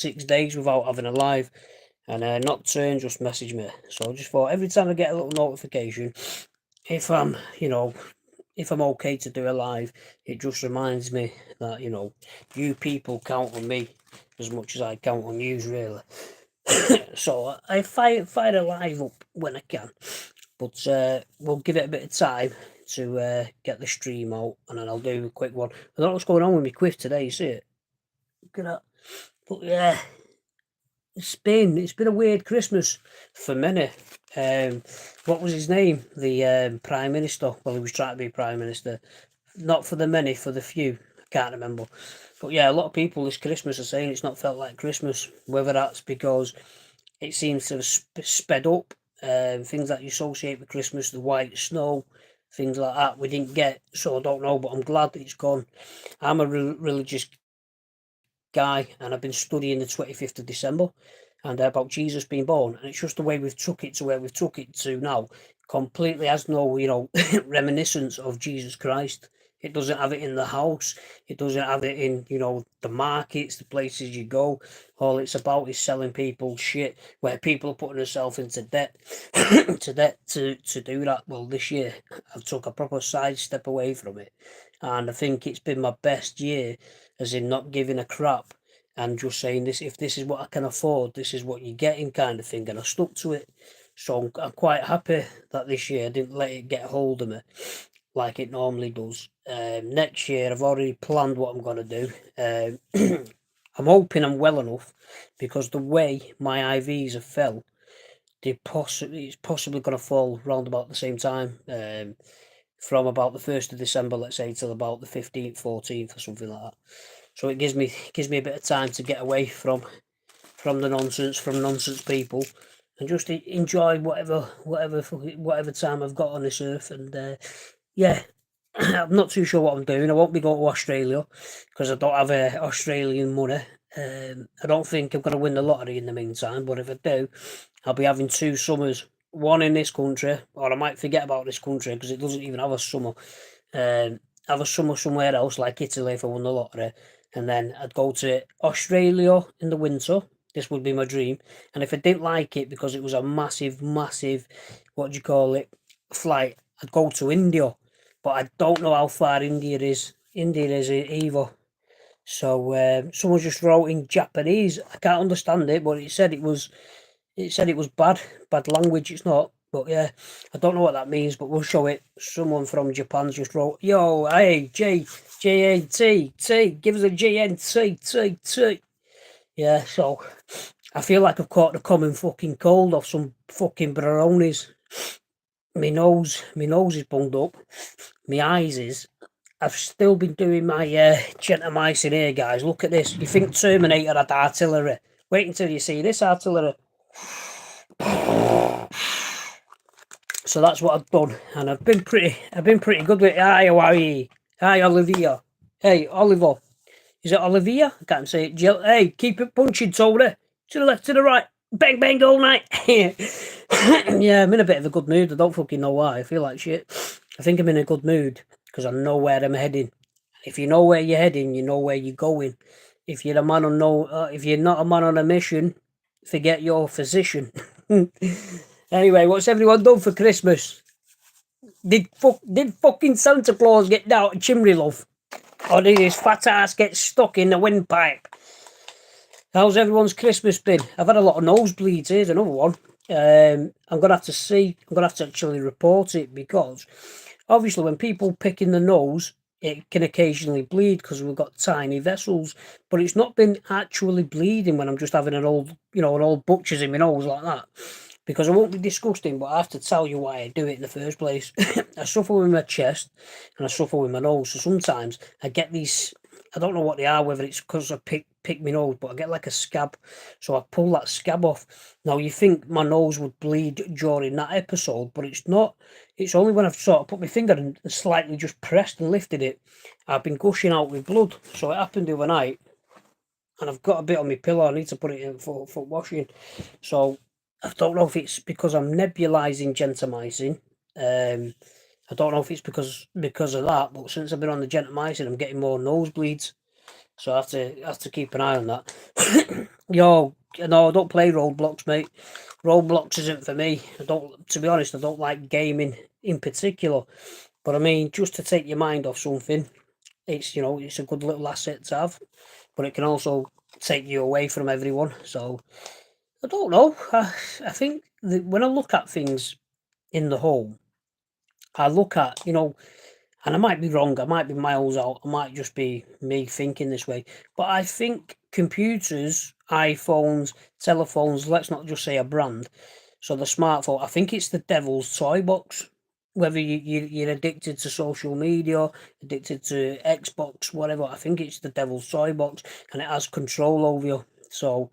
6 days without having a live, and Nocturne just messaged me. So I just thought every time I get a little notification, if I'm, if I'm okay to do a live, it just reminds me that, you people count on me as much as I count on you, really. So I fire a live up when I can, but we'll give it a bit of time to get the stream out, and then I'll do a quick one. I don't know what's going on with me quiff today, you see it? Look at that. But yeah, it's been a weird Christmas for many. What was his name? The Prime Minister. Well, he was trying to be Prime Minister. Not for the many, for the few. I can't remember. But yeah, a lot of people this Christmas are saying it's not felt like Christmas. Whether that's because it seems to have sped up. Things that you associate with Christmas, the white snow, things like that, we didn't get. So I don't know, but I'm glad that it's gone. I'm a religious guy, and I've been studying the 25th of December and about Jesus being born, and it's just the way we've took it to where we've took it to now completely has no reminiscence of Jesus Christ. It doesn't have it in the house, it doesn't have it in the markets, the places you go. All it's about is selling people shit, where people are putting themselves into debt to do that. Well, this year I've took a proper sidestep away from it, and I think it's been my best year, as in not giving a crap and just saying, this, if this is what I can afford, this is what you're getting, kind of thing, and I stuck to it. So I'm quite happy that this year I didn't let it get hold of me like it normally does. Next year I've already planned what I'm going to do. I'm hoping I'm well enough, because the way my IVs have fell, it's possibly going to fall round about the same time, from about the 1st of December, let's say, till about the 15th, 14th, or something like that. So it gives me a bit of time to get away from the nonsense, from nonsense people, and just enjoy whatever time I've got on this earth. And yeah, I'm not too sure what I'm doing. I won't be going to Australia because I don't have Australian money. I don't think I'm going to win the lottery in the meantime, but if I do, I'll be having 2 summers. One in this country, or I might forget about this country because it doesn't even have a summer. Have a summer somewhere else, like Italy, if I won the lottery, and then I'd go to Australia in the winter. This would be my dream. And if I didn't like it because it was a massive, what do you call it, flight, I'd go to India. But I don't know how far India is either. So someone just wrote in Japanese. I can't understand it, but it said it was bad language. It's not, but yeah, I don't know what that means, but we'll show it. Someone from Japan just wrote, "Yo, hey, GNT, give us a GNT. Yeah, so I feel like I've caught the common fucking cold off some fucking brownies. My nose is bunged up. My eyes is. I've still been doing my gentamicin here, guys. Look at this. You think Terminator had artillery? Wait until you see this artillery. So that's what I've done, and I've been pretty good with it. Hi, how are you? Hi, Olivia. Hey, Oliver. Is it Olivia? I can't say it. Jill. Hey, keep it punching, Tony. To the left, to the right. Bang, bang all night. Yeah, I'm in a bit of a good mood. I don't fucking know why. I feel like shit. I think I'm in a good mood because I know where I'm heading. If you know where you're heading, you know where you're going. If you're if you're not a man on a mission, forget your physician. Anyway, what's everyone done for Christmas? Did fucking Santa Claus get down to chimney, love? Or did his fat ass get stuck in the windpipe? How's everyone's Christmas been? I've had a lot of nosebleeds. Here's another one. I'm going to have to see. I'm going to have to actually report it, because obviously when people pick in the nose, it can occasionally bleed because we've got tiny vessels, but it's not been actually bleeding when I'm just having an old butcher's in my nose like that. Because I won't be disgusting, but I have to tell you why I do it in the first place. I suffer with my chest and I suffer with my nose, so sometimes I get these, I don't know what they are, whether it's because I pick my nose, but I get like a scab, so I pull that scab off. Now you think my nose would bleed during that episode, but it's not. It's only when I've sort of put my finger and slightly just pressed and lifted it, I've been gushing out with blood. So it happened the other night, and I've got a bit on my pillow. I need to put it in for washing. So I don't know if it's because I'm nebulizing gentamicin. I don't know if it's because of that, but since I've been on the gentamicin, I'm getting more nosebleeds. So I have to keep an eye on that. Yo, no, I don't play Roblox, mate. Roblox isn't for me. I don't, to be honest, I don't like gaming in particular. But I mean, just to take your mind off something, it's, you know, it's a good little asset to have. But it can also take you away from everyone. So I don't know. I think that when I look at things in the whole, I look at, you know, and I might be wrong, I might be miles out, I might just be me thinking this way, but I think computers, iPhones, telephones, let's not just say a brand, so the smartphone, I think it's the devil's toy box. Whether you're addicted to social media, addicted to Xbox, whatever, I think it's the devil's toy box and it has control over you. So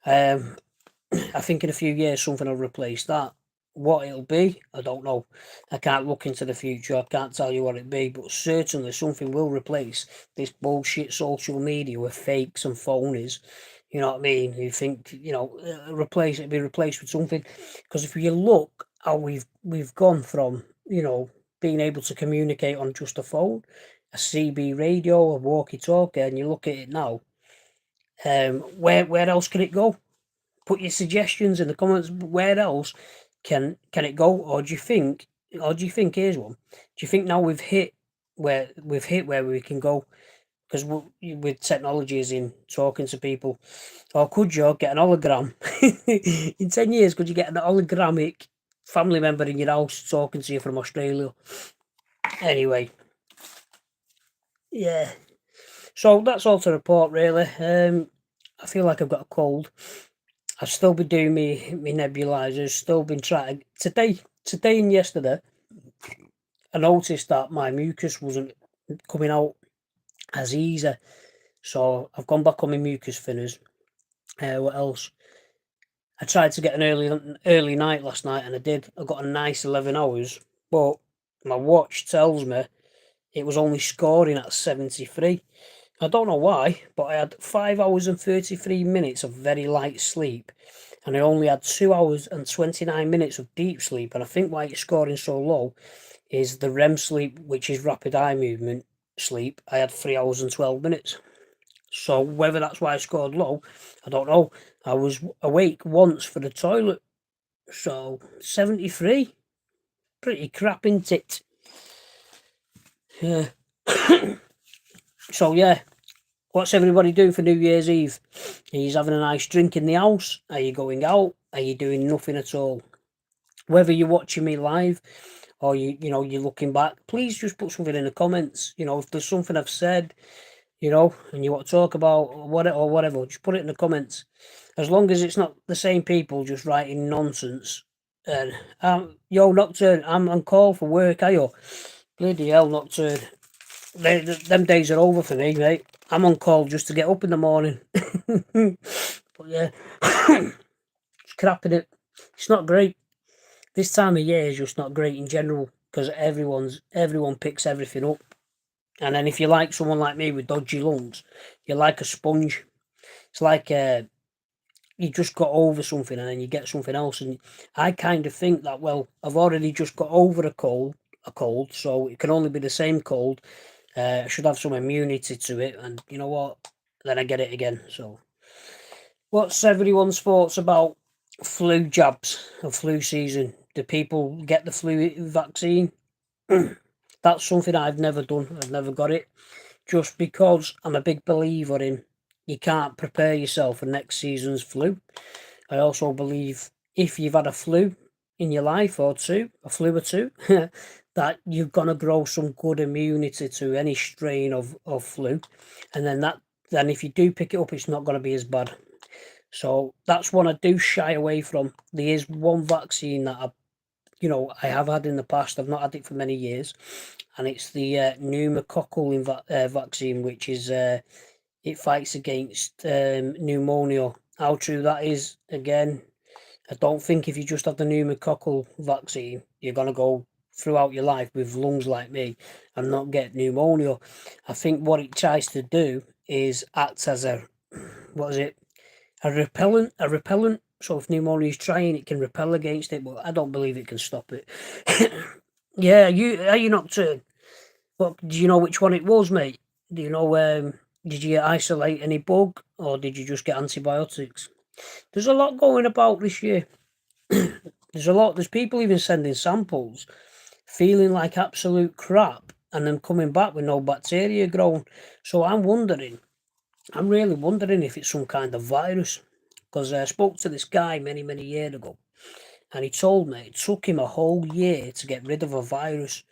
um, I think in a few years something will replace that. What it'll be, I don't know. I can't look into the future. I can't tell you what it'll be, but certainly something will replace this bullshit social media with fakes and phonies. You know what I mean? You think, you know, replace it, be replaced with something. Because if you look how we've gone from, you know, being able to communicate on just a phone, a CB radio, a walkie-talkie, and you look at it now, where else can it go? Put your suggestions in the comments. Where else can it go? Or do you think here's one? Do you think now we've hit where we can go? Because with technology as in talking to people, or could you get an hologram in 10 years? Could you get an hologramic family member in your house talking to you from Australia? Anyway, yeah. So that's all to report, really. I feel like I've got a cold. I've still been doing me nebulizers, still been trying. Today and yesterday, I noticed that my mucus wasn't coming out as easy. So I've gone back on my mucus thinners. What else? I tried to get an early night last night and I did. I got a nice 11 hours, but my watch tells me it was only scoring at 73. I don't know why, but I had 5 hours and 33 minutes of very light sleep, and I only had 2 hours and 29 minutes of deep sleep. And I think why it's scoring so low is the REM sleep, which is rapid eye movement sleep. I had 3 hours and 12 minutes. So whether that's why I scored low, I don't know. I was awake once for the toilet. So 73. Pretty crap, isn't it? Yeah. So yeah, what's everybody doing for New Year's Eve? Are you having a nice drink in the house? Are you going out? Are you doing nothing at all? Whether you're watching me live or you know you're looking back, please just put something in the comments. You know, if there's something I've said, you know, and you want to talk about or whatever, just put it in the comments. As long as it's not the same people just writing nonsense. And yo, Nocturne, I'm on call for work, are you? Bloody hell, Nocturne. Them days are over for me, mate. I'm on call just to get up in the morning. But yeah, it's crap in it. It's not great. This time of year is just not great in general because everyone picks everything up. And then if you're like someone like me with dodgy lungs, you're like a sponge. It's like you just got over something and then you get something else. And I kind of think that, well, I've already just got over a cold, so it can only be the same cold. I should have some immunity to it, and you know what? Then I get it again. So, what's everyone's thoughts about flu jabs or flu season? Do people get the flu vaccine? That's something I've never done. I've never got it, just because I'm a big believer in you can't prepare yourself for next season's flu. I also believe if you've had a flu in your life or two, a flu or two, that you're gonna grow some good immunity to any strain of flu, and then if you do pick it up, it's not gonna be as bad. So that's one I do shy away from. There is one vaccine that I have had in the past. I've not had it for many years, and it's the pneumococcal vaccine, which is it fights against pneumonia. How true that is, again, I don't think if you just have the pneumococcal vaccine, you're going to go throughout your life with lungs like me and not get pneumonia. I think what it tries to do is act as what is it, a repellent, So if pneumonia is trying, it can repel against it, but I don't believe it can stop it. Yeah, are you Nocturne? What, do you know which one it was, mate? Do you know Did you isolate any bug, or did you just get antibiotics? There's a lot going about this year. There's people even sending samples, feeling like absolute crap, and then coming back with no bacteria growing. So I'm really wondering if it's some kind of virus. Because I spoke to this guy many, many years ago, and he told me it took him a whole year to get rid of a virus.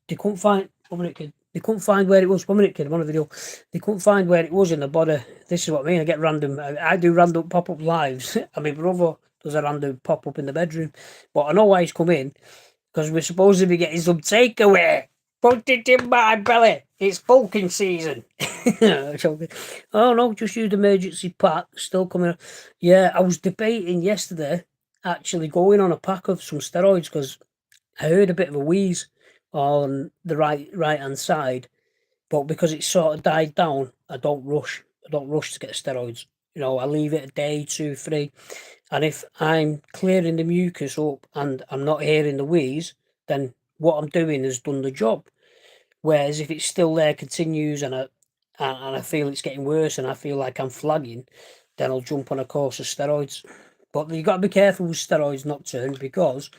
They couldn't find 1 minute, kid. They couldn't find where it was. 1 minute, kid. I'm on a video. They couldn't find where it was in the body. This is what I mean. I get random. I do random pop up lives, and my brother does a random pop up in the bedroom. But I know why he's come in, because we're supposed to be getting some takeaway. Put it in my belly. It's bulking season. Oh no, just used emergency pack. Still coming. Yeah, I was debating yesterday actually going on a pack of some steroids because I heard a bit of a wheeze on the right hand side, but because it sort of died down, I don't rush. I don't rush to get steroids. I leave it a day, 2, 3, and if I'm clearing the mucus up and I'm not hearing the wheeze, then what I'm doing has done the job. Whereas if it's still there, continues, and I feel it's getting worse, and I feel like I'm flagging, then I'll jump on a course of steroids. But you've got to be careful with steroids nocturne, because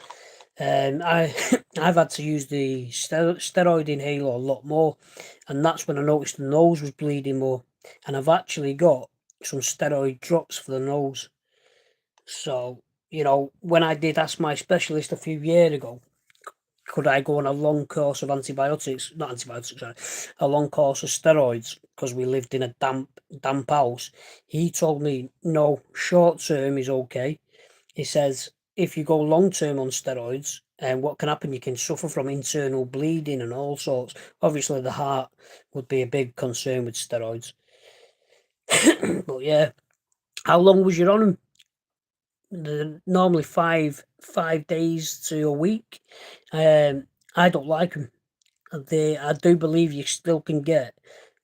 I've had to use the steroid inhaler a lot more, and that's when I noticed the nose was bleeding more, and I've actually got some steroid drops for the nose. So when I did ask my specialist a few years ago, could I go on a long course of not antibiotics, sorry, a long course of steroids, because we lived in a damp house, he told me no, short term is okay. He says if you go long term on steroids, and what can happen, you can suffer from internal bleeding and all sorts. Obviously, the heart would be a big concern with steroids. But yeah, how long was you on them? Normally 5 days to a week. I don't like them. I do believe you still can get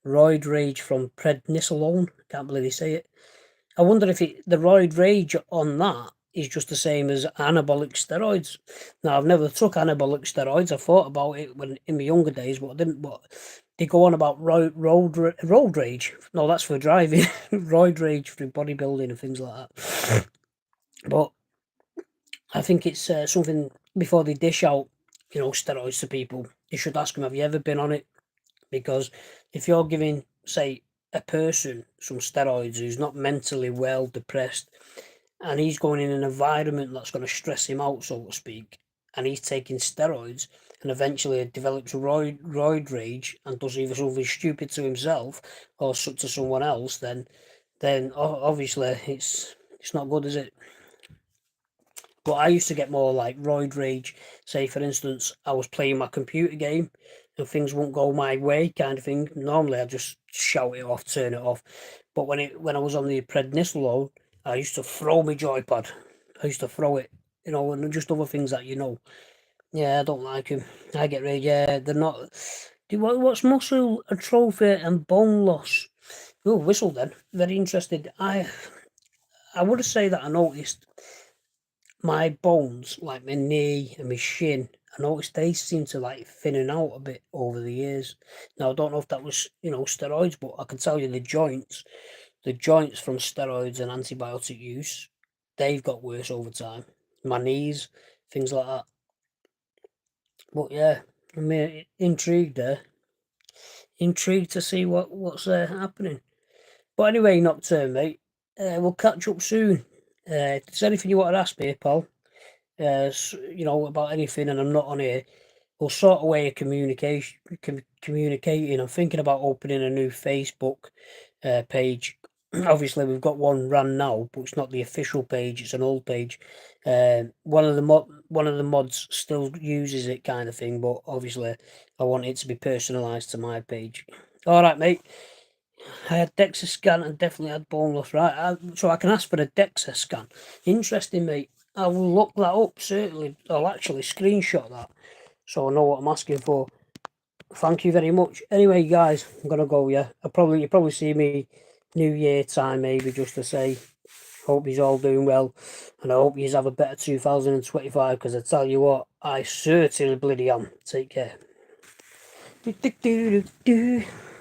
roid rage from prednisolone. Can't believe they say it. I wonder if the roid rage on that is just the same as anabolic steroids. Now, I've never took anabolic steroids. I thought about it when in my younger days, but I didn't. But they go on about road rage. No, that's for driving. Roid rage for bodybuilding and things like that. But I think it's something, before they dish out, steroids to people, you should ask them, have you ever been on it? Because if you're giving, say, a person some steroids who's not mentally well, depressed, and he's going in an environment that's going to stress him out, so to speak, and he's taking steroids, and eventually develops roid rage and does either something stupid to himself or to someone else, then obviously it's not good, is it? But I used to get more like roid rage. Say, for instance, I was playing my computer game and things won't go my way, kind of thing. Normally, I just shout it off, turn it off. But when I was on the prednisolone, I used to throw my joypad. I used to throw it, and just other things that Yeah, I don't like them. I get rage. Yeah, they're not. What's muscle atrophy and bone loss? Oh, whistle then. Very interested. I would say that I noticed my bones, like my knee and my shin, I noticed they seem to like thinning out a bit over the years. Now I don't know if that was, steroids, but I can tell you the joints from steroids and antibiotic use, they've got worse over time. My knees, things like that. But yeah, I'm intrigued there. Intrigued to see what's happening. But anyway, Nocturne, mate, we'll catch up soon. If there's anything you want to ask me, pal, about anything, and I'm not on here, we'll sort a way of communicating. I'm thinking about opening a new Facebook page. Obviously, we've got one run now, but it's not the official page; it's an old page. One of the mods still uses it, kind of thing, but obviously, I want it to be personalised to my page. All right, mate. I had DEXA scan and definitely had bone loss, right? So I can ask for a DEXA scan. Interesting, mate. I will look that up, certainly. I'll actually screenshot that so I know what I'm asking for. Thank you very much. Anyway, guys, I'm going to go, yeah. You probably see me New Year time, maybe, just to say, hope he's all doing well. And I hope you have a better 2025, because I tell you what, I certainly bloody am. Take care.